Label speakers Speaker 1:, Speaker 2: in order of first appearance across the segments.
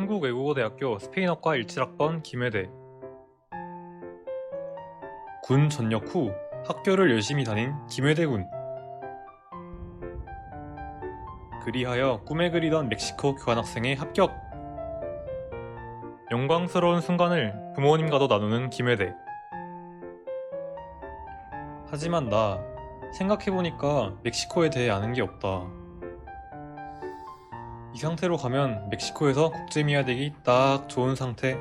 Speaker 1: 한국외국어대학교 스페인어과 17학번 김혜대. 군 전역 후 학교를 열심히 다닌 김혜대 군. 그리하여 꿈에 그리던 멕시코 교환학생에 합격! 영광스러운 순간을 부모님과도 나누는 김혜대. 하지만 나 생각해보니까 멕시코에 대해 아는 게 없다. 이 상태로 가면 멕시코에서 국제미아 되기 딱 좋은 상태.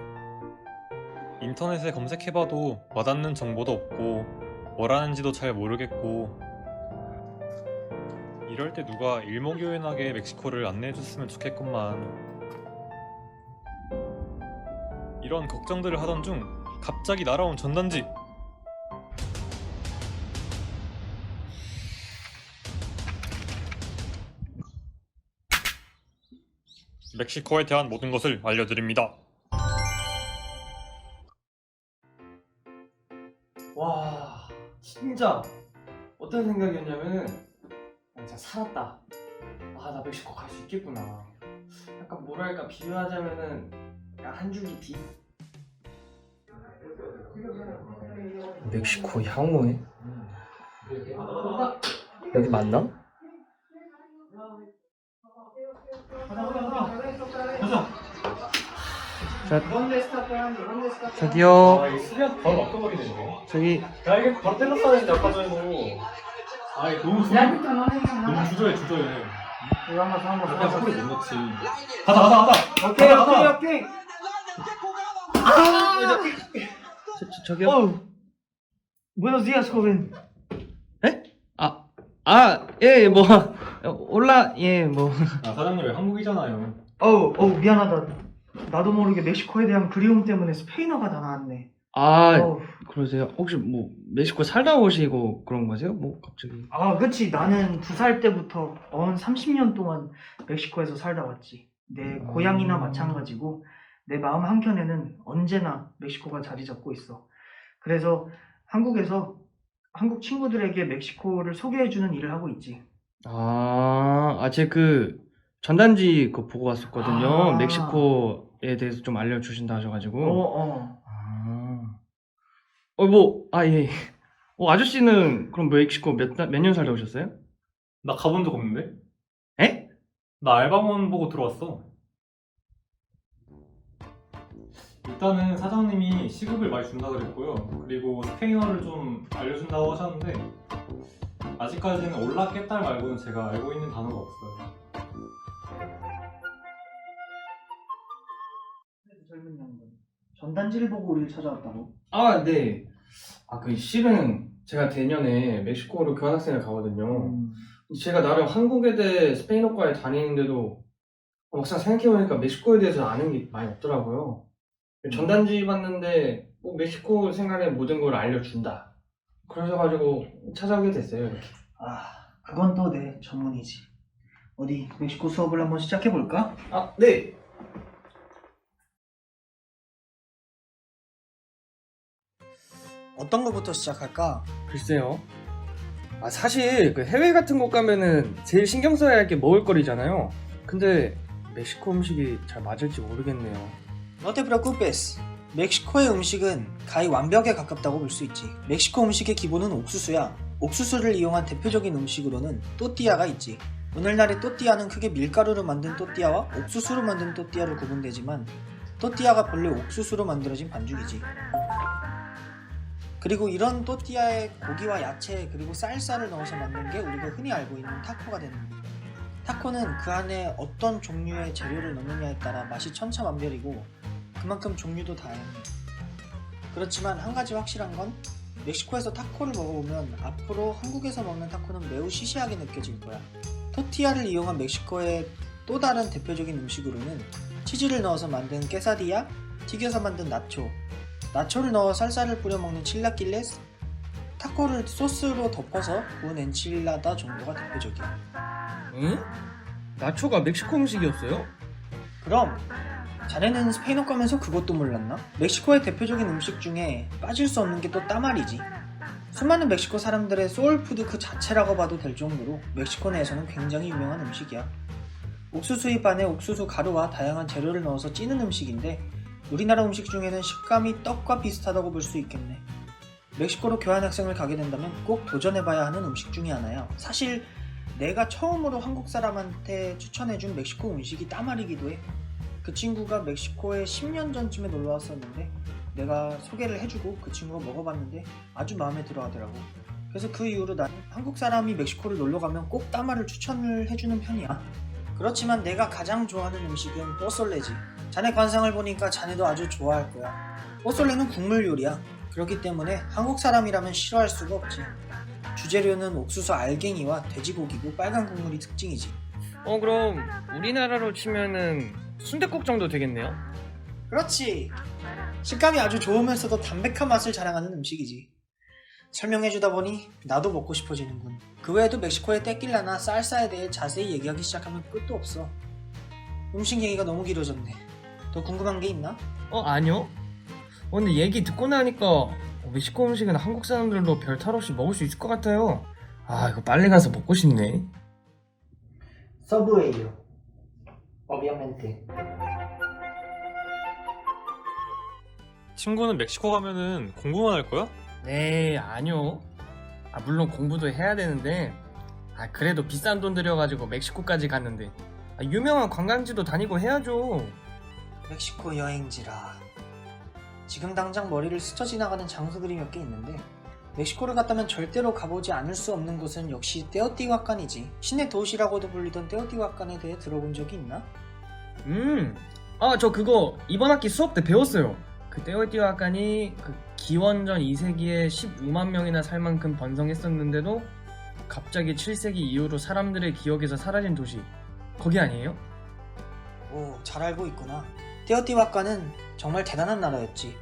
Speaker 1: 인터넷에 검색해봐도 와닿는 정보도 없고 뭐라는지도 잘 모르겠고. 이럴 때 누가 일목요연하게 멕시코를 안내해줬으면 좋겠건만. 이런 걱정들을 하던 중 갑자기 날아온 전단지. 멕시코에 대한 모든 것을 알려드립니다.
Speaker 2: 와, 진짜 어떤 생각이었냐면은 진짜 살았다. 아, 나 멕시코 갈 수 있겠구나. 약간 뭐랄까 비유하자면은 약간 한 줄기 빛. 멕시코 향후에 여기 맞나? 저기요.
Speaker 1: 이 수련 바로 막혀버리네.
Speaker 2: 저기
Speaker 1: 야, 이게 바로 텔레스 하는데 아까 전에도. 아이 너무 주저해.
Speaker 2: 이거 한번
Speaker 1: 그냥 소리 못 넣지. 가자.
Speaker 2: 오케이. 저기요. Buenos días, joven. 에? 예, 뭐 올라, 예, 뭐.
Speaker 1: 아, 사장님 왜 한국이잖아요.
Speaker 2: 미안하다. 나도 모르게 멕시코에 대한 그리움 때문에 스페인어가 다 나왔네.
Speaker 3: 그러세요? 혹시 뭐 멕시코 살다 오시고 그런 거세요? 뭐 갑자기?
Speaker 2: 그치. 나는 2살 때부터 30년 동안 멕시코에서 살다 왔지. 내 고향이나 마찬가지고 내 마음 한켠에는 언제나 멕시코가 자리 잡고 있어. 그래서 한국에서 한국 친구들에게 멕시코를 소개해주는 일을 하고 있지.
Speaker 3: 제가 그 전단지 그거 보고 왔었거든요.
Speaker 2: 아.
Speaker 3: 멕시코에 대해서 좀 알려주신다 하셔가지고. 예. 아저씨는 그럼 멕시코 몇 년 살다 오셨어요?
Speaker 1: 나 가본 적 없는데?
Speaker 3: 에?
Speaker 1: 나 알바몬 보고 들어왔어. 일단은 사장님이 시급을 많이 준다 그랬고요. 그리고 스페인어를 좀 알려준다고 하셨는데 아직까지는 올라 깼달 말고는 제가 알고 있는 단어가 없어요.
Speaker 2: 젊은 양반. 전단지를 보고 우리를 찾아왔다고?
Speaker 3: 네. 실은 제가 내년에 멕시코로 교환학생을 가거든요. 제가 나름 한국외대 스페인어과에 다니는데도 막상 생각해보니까 멕시코에 대해서 아는 게 많이 없더라고요. 전단지 봤는데 멕시코 생활의 모든 걸 알려준다. 그러셔가지고 찾아오게 됐어요, 이렇게.
Speaker 2: 그건 또 내 전문이지. 어디 멕시코 수업을 한번 시작해볼까?
Speaker 3: 네.
Speaker 2: 어떤 거부터 시작할까?
Speaker 3: 글쎄요. 사실 그 해외 같은 곳 가면은 제일 신경 써야 할 게 먹을거리잖아요. 근데 멕시코 음식이 잘 맞을지 모르겠네요.
Speaker 4: No te preocupes. 멕시코의 음식은 거의 완벽에 가깝다고 볼 수 있지. 멕시코 음식의 기본은 옥수수야. 옥수수를 이용한 대표적인 음식으로는 또띠아가 있지. 오늘날의 또띠아는 크게 밀가루로 만든 또띠아와 옥수수로 만든 또띠아로 구분되지만 또띠아가 본래 옥수수로 만들어진 반죽이지. 그리고 이런 또띠아에 고기와 야채 그리고 쌀쌀을 넣어서 만든 게 우리가 흔히 알고 있는 타코가 되는 거야. 타코는 그 안에 어떤 종류의 재료를 넣느냐에 따라 맛이 천차만별이고 그만큼 종류도 다양해. 그렇지만 한 가지 확실한 건 멕시코에서 타코를 먹어보면 앞으로 한국에서 먹는 타코는 매우 시시하게 느껴질 거야. 토티아를 이용한 멕시코의 또 다른 대표적인 음식으로는 치즈를 넣어서 만든 깨사디야, 튀겨서 만든 나초, 나초를 넣어 쌀쌀을 뿌려 먹는 칠라킬레스, 타코를 소스로 덮어서 구운 엔칠라다 정도가 대표적이야.
Speaker 3: 응? 나초가 멕시코 음식이었어요?
Speaker 4: 그럼 자네는 스페인어 가면서 그것도 몰랐나? 멕시코의 대표적인 음식 중에 빠질 수 없는 게 또 따말이지. 수많은 멕시코 사람들의 소울푸드 그 자체라고 봐도 될 정도로 멕시코 내에서는 굉장히 유명한 음식이야. 옥수수잎 안에 옥수수 가루와 다양한 재료를 넣어서 찌는 음식인데 우리나라 음식 중에는 식감이 떡과 비슷하다고 볼 수 있겠네. 멕시코로 교환학생을 가게 된다면 꼭 도전해봐야 하는 음식 중에 하나야. 사실 내가 처음으로 한국 사람한테 추천해준 멕시코 음식이 따마리기도 해. 그 친구가 멕시코에 10년 전쯤에 놀러 왔었는데 내가 소개를 해주고 그 친구가 먹어봤는데 아주 마음에 들어 하더라고. 그래서 그 이후로 난 한국 사람이 멕시코를 놀러 가면 꼭 따마를 추천을 해주는 편이야. 그렇지만 내가 가장 좋아하는 음식은 뽀솔레지. 자네 관상을 보니까 자네도 아주 좋아할 거야. 뽀솔레는 국물 요리야. 그렇기 때문에 한국 사람이라면 싫어할 수가 없지. 주재료는 옥수수 알갱이와 돼지고기고 빨간 국물이 특징이지.
Speaker 3: 그럼 우리나라로 치면은 순댓국 정도 되겠네요?
Speaker 4: 그렇지. 식감이 아주 좋으면서도 담백한 맛을 자랑하는 음식이지. 설명해주다 보니 나도 먹고 싶어지는군. 그 외에도 멕시코의 떼낄라나 쌀사에 대해 자세히 얘기하기 시작하면 끝도 없어. 음식 얘기가 너무 길어졌네. 더 궁금한 게 있나?
Speaker 3: 아니요. 근데 얘기 듣고 나니까 멕시코 음식은 한국 사람들도 별 탈 없이 먹을 수 있을 것 같아요. 이거 빨리 가서 먹고 싶네.
Speaker 2: 서브웨이요. obviamente.
Speaker 1: 친구는 멕시코 가면은 공부만 할 거야?
Speaker 3: 네, 아니요. 물론 공부도 해야 되는데 그래도 비싼 돈 들여가지고 멕시코까지 갔는데 유명한 관광지도 다니고 해야죠.
Speaker 4: 멕시코 여행지라. 지금 당장 머리를 스쳐 지나가는 장소들이 몇 개 있는데 멕시코를 갔다면 절대로 가보지 않을 수 없는 곳은 역시 테오티후아칸이지. 신의 도시라고도 불리던 테오티후아칸에 대해 들어본 적이 있나?
Speaker 3: 저 그거 이번 학기 수업 때 배웠어요. 그 테오티후아칸이 그 기원전 2세기에 15만 명이나 살 만큼 번성했었는데도 갑자기 7세기 이후로 사람들의 기억에서 사라진 도시, 거기 아니에요?
Speaker 4: 오, 잘 알고 있구나. 테오티후아칸은 정말 대단한 나라였지.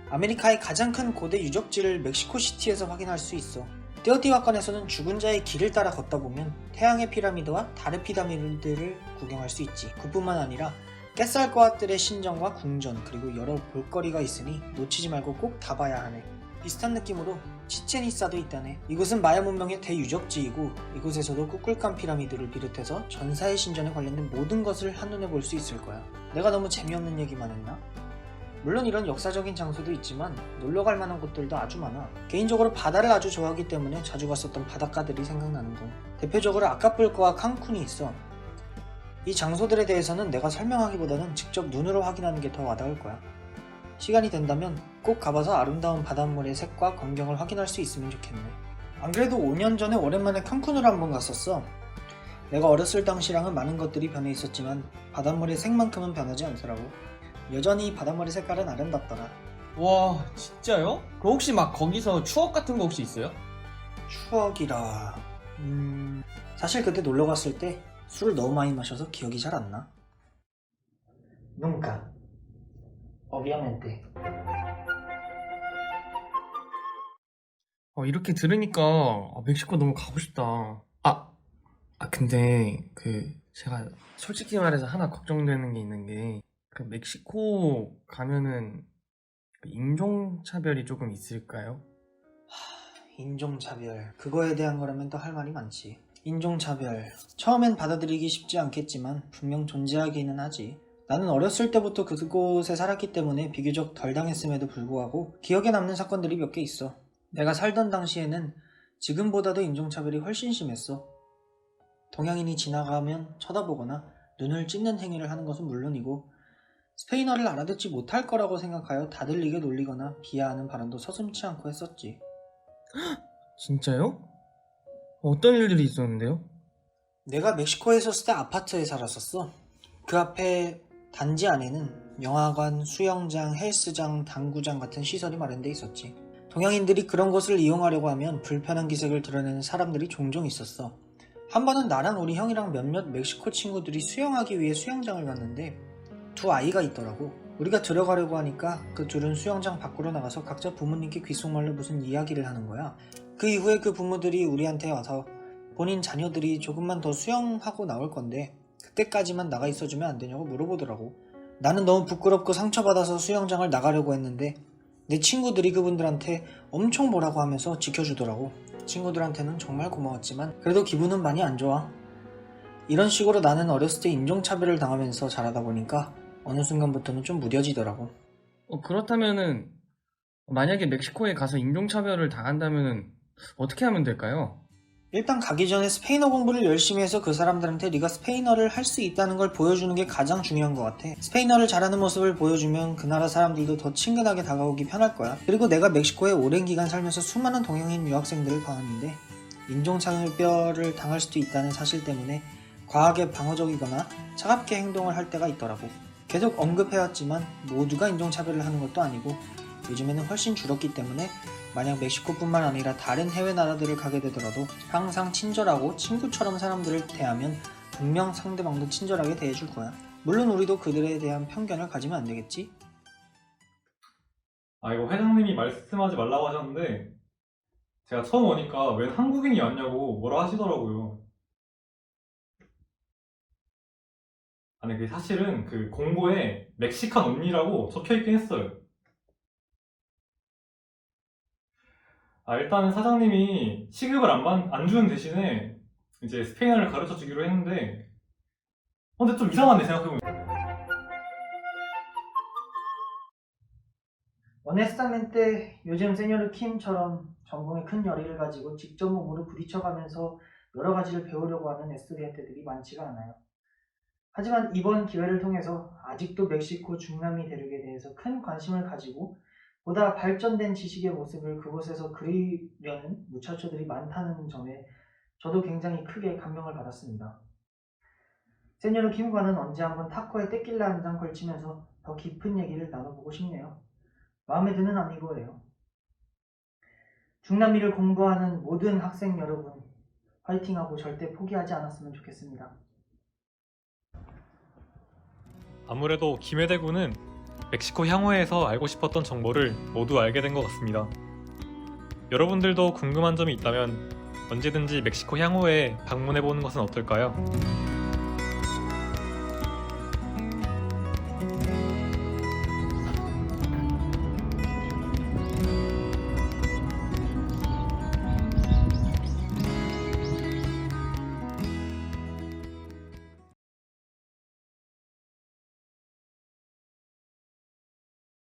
Speaker 4: 아메리카의 가장 큰 고대 유적지를 멕시코시티에서 확인할 수 있어. 테오티후아칸에서는 죽은 자의 길을 따라 걷다 보면 태양의 피라미드와 달의 피라미드를 구경할 수 있지. 그뿐만 아니라 깨살과앗들의 신전과 궁전, 그리고 여러 볼거리가 있으니 놓치지 말고 꼭 가봐야 하네. 비슷한 느낌으로 치첸이사도 있다네. 이곳은 마야 문명의 대유적지이고 이곳에서도 꾸꿀칸 피라미드를 비롯해서 전사의 신전에 관련된 모든 것을 한눈에 볼 수 있을 거야. 내가 너무 재미없는 얘기만 했나? 물론 이런 역사적인 장소도 있지만 놀러갈 만한 곳들도 아주 많아. 개인적으로 바다를 아주 좋아하기 때문에 자주 갔었던 바닷가들이 생각나는군. 대표적으로 아카풀코와 칸쿤이 있어. 이 장소들에 대해서는 내가 설명하기보다는 직접 눈으로 확인하는 게 더 와닿을 거야. 시간이 된다면 꼭 가봐서 아름다운 바닷물의 색과 광경을 확인할 수 있으면 좋겠네. 안 그래도 5년 전에 오랜만에 칸쿤을 한번 갔었어. 내가 어렸을 당시랑은 많은 것들이 변해 있었지만 바닷물의 색만큼은 변하지 않더라고. 여전히 바닷물의 색깔은 아름답더라.
Speaker 3: 와, 진짜요? 그럼 혹시 막 거기서 추억 같은 거 혹시 있어요?
Speaker 4: 추억이라... 사실 그때 놀러 갔을 때 술을 너무 많이 마셔서 기억이 잘 안 나.
Speaker 2: Nunca. Obviamente.
Speaker 3: 이렇게 들으니까 멕시코 너무 가고 싶다. 근데 제가 솔직히 말해서 하나 걱정되는 게 있는 게 그 멕시코 가면은 인종차별이 조금 있을까요?
Speaker 4: 인종차별, 그거에 대한 거라면 또 할 말이 많지. 인종차별, 처음엔 받아들이기 쉽지 않겠지만 분명 존재하기는 하지. 나는 어렸을 때부터 그곳에 살았기 때문에 비교적 덜 당했음에도 불구하고 기억에 남는 사건들이 몇 개 있어. 내가 살던 당시에는 지금보다도 인종차별이 훨씬 심했어. 동양인이 지나가면 쳐다보거나 눈을 찢는 행위를 하는 것은 물론이고 스페인어를 알아듣지 못할 거라고 생각하여 다들리게 놀리거나 비하하는 발언도 서슴지 않고 했었지.
Speaker 3: 진짜요? 어떤 일들이 있었는데요?
Speaker 4: 내가 멕시코에 있었을 때 아파트에 살았었어. 그 앞에 단지 안에는 영화관, 수영장, 헬스장, 당구장 같은 시설이 마련돼 있었지. 동양인들이 그런 곳을 이용하려고 하면 불편한 기색을 드러내는 사람들이 종종 있었어. 한 번은 나랑 우리 형이랑 몇몇 멕시코 친구들이 수영하기 위해 수영장을 갔는데 두 아이가 있더라고. 우리가 들어가려고 하니까 그 둘은 수영장 밖으로 나가서 각자 부모님께 귓속말로 무슨 이야기를 하는 거야. 그 이후에 그 부모들이 우리한테 와서 본인 자녀들이 조금만 더 수영하고 나올 건데 그때까지만 나가 있어주면 안 되냐고 물어보더라고. 나는 너무 부끄럽고 상처받아서 수영장을 나가려고 했는데 내 친구들이 그분들한테 엄청 뭐라고 하면서 지켜주더라고. 친구들한테는 정말 고마웠지만 그래도 기분은 많이 안 좋아. 이런 식으로 나는 어렸을 때 인종차별을 당하면서 자라다 보니까 어느 순간부터는 좀 무뎌지더라고.
Speaker 3: 그렇다면은 만약에 멕시코에 가서 인종차별을 당한다면은 어떻게 하면 될까요?
Speaker 4: 일단 가기 전에 스페인어 공부를 열심히 해서 그 사람들한테 네가 스페인어를 할 수 있다는 걸 보여주는 게 가장 중요한 것 같아. 스페인어를 잘하는 모습을 보여주면 그 나라 사람들도 더 친근하게 다가오기 편할 거야. 그리고 내가 멕시코에 오랜 기간 살면서 수많은 동양인 유학생들을 봐왔는데 인종차별을 당할 수도 있다는 사실 때문에 과하게 방어적이거나 차갑게 행동을 할 때가 있더라고. 계속 언급해왔지만 모두가 인종차별을 하는 것도 아니고 요즘에는 훨씬 줄었기 때문에 만약 멕시코뿐만 아니라 다른 해외 나라들을 가게 되더라도 항상 친절하고 친구처럼 사람들을 대하면 분명 상대방도 친절하게 대해줄 거야. 물론 우리도 그들에 대한 편견을 가지면 안 되겠지?
Speaker 1: 이거 회장님이 말씀하지 말라고 하셨는데 제가 처음 오니까 웬 한국인이 왔냐고 뭐라 하시더라고요. 아니 그 사실은 그 공고에 멕시칸 온리라고 적혀있긴 했어요. 일단은 사장님이 시급을 안 주는 대신에 이제 스페인어를 가르쳐 주기로 했는데 근데 좀 이상한데 생각해보면.
Speaker 2: 오네스타멘테 요즘 세뇨르 킴처럼 전공에 큰 열의를 가지고 직접 몸으로 부딪혀가면서 여러 가지를 배우려고 하는 에스투디안테들이 많지가 않아요. 하지만 이번 기회를 통해서 아직도 멕시코 중남미 대륙에 대해서 큰 관심을 가지고 보다 발전된 지식의 모습을 그곳에서 그리려는 무차초들이 많다는 점에 저도 굉장히 크게 감명을 받았습니다. 세뇨르 킴과는 언제 한번 타코에 테킬라 한 잔 걸치면서 더 깊은 얘기를 나눠보고 싶네요. 마음에 드는 아미고예요. 중남미를 공부하는 모든 학생 여러분, 화이팅하고 절대 포기하지 않았으면 좋겠습니다.
Speaker 1: 아무래도 김해대군은 멕시코 향후에서 알고 싶었던 정보를 모두 알게 된 것 같습니다. 여러분들도 궁금한 점이 있다면 언제든지 멕시코 향후에 방문해보는 것은 어떨까요?